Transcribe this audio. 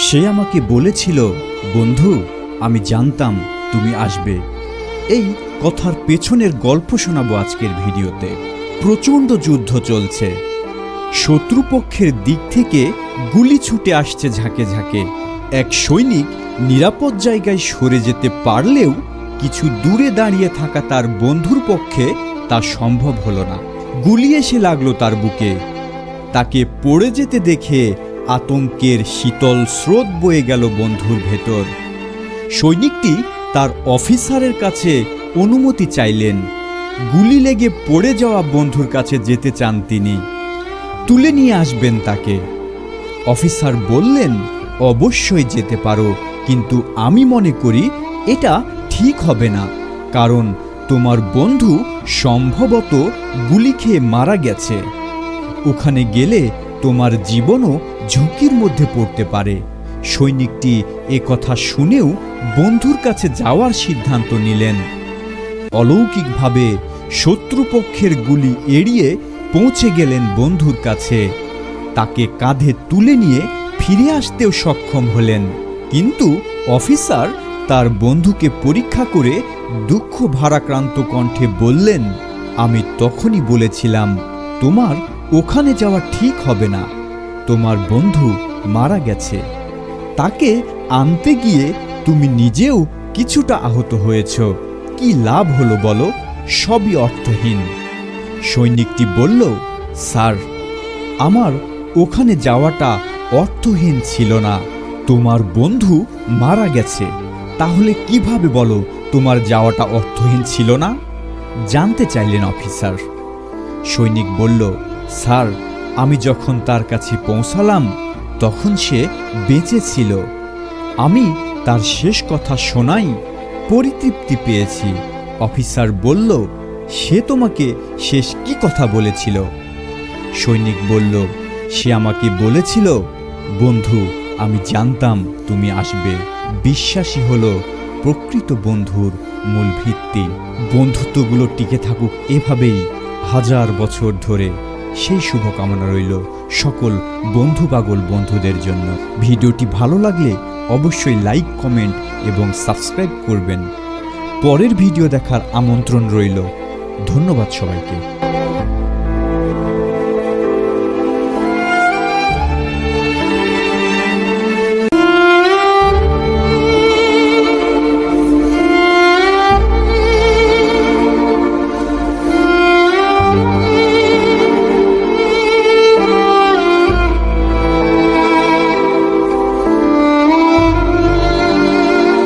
সে আমাকে বলেছিল, বন্ধু আমি জানতাম তুমি আসবে। এই কথার পেছনের গল্প শোনাবো আজকের ভিডিওতে। প্রচণ্ড যুদ্ধ চলছে, শত্রুপক্ষের দিক থেকে গুলি ছুটে আসছে ঝাঁকে ঝাঁকে। এক সৈনিক নিরাপদ জায়গায় সরে যেতে পারলেও কিছু দূরে দাঁড়িয়ে থাকা তার বন্ধুর পক্ষে তা সম্ভব হলো না। গুলি এসে লাগলো তার বুকে। তাকে পড়ে যেতে দেখে আতঙ্কের শীতল স্রোত বয়ে গেল বন্ধুর ভেতর। সৈনিকটি তার অফিসারের কাছে অনুমতি চাইলেন। গুলি লেগে পড়ে যাওয়া বন্ধুর কাছে যেতে চান তিনি, তুলে নিয়ে আসবেন তাকে। অফিসার বললেন, অবশ্যই যেতে পারো, কিন্তু আমি মনে করি এটা ঠিক হবে না, কারণ তোমার বন্ধু সম্ভবত গুলি খেয়ে মারা গেছে। ওখানে গেলে তোমার জীবনও ঝুঁকির মধ্যে পড়তে পারে। সৈনিকটি কথা শুনেও বন্ধুর কাছে যাওয়ার সিদ্ধান্ত নিলেন। অলৌকিকভাবে শত্রুপক্ষের গুলি এড়িয়ে পৌঁছে গেলেন বন্ধুর কাছে। তাকে কাঁধে তুলে নিয়ে ফিরে আসতেও সক্ষম হলেন। কিন্তু অফিসার তার বন্ধুকে পরীক্ষা করে দুঃখ ভারাক্রান্ত কণ্ঠে বললেন, আমি তখনই বলেছিলাম তোমার ওখানে যাওয়া ঠিক হবে না। তোমার বন্ধু মারা গেছে। তাকে আনতে গিয়ে তুমি নিজেও কিছুটা আহত হয়েছ। কি লাভ হলো বলো? সবই অর্থহীন। সৈনিকটি বলল, স্যার, আমার ওখানে যাওয়াটা অর্থহীন ছিল না। তোমার বন্ধু মারা গেছে, তাহলে কিভাবে বলো তোমার যাওয়াটা অর্থহীন ছিল না? জানতে চাইলেন অফিসার। সৈনিক বলল, স্যার, আমি যখন তার কাছে পৌঁছালাম তখন সে বেঁচে ছিল। আমি তার শেষ কথা শোনাই পরিতৃপ্তি পেয়েছি। অফিসার বলল, সে তোমাকে শেষ কি কথা বলেছিল? সৈনিক বলল, সে আমাকে বলেছিল, বন্ধু আমি জানতাম তুমি আসবে। বিশ্বাসী হলো প্রকৃত বন্ধুর মূল ভিত্তি। বন্ধুত্বগুলো টিকে থাকুক এভাবেই হাজার বছর ধরে, সেই শুভকামনা রইল সকল বন্ধু পাগল বন্ধুদের জন্য। ভিডিওটি ভালো লাগলে অবশ্যই লাইক, কমেন্ট এবং সাবস্ক্রাইব করবেন। পরের ভিডিও দেখার আমন্ত্রণ রইল। ধন্যবাদ সবাইকে।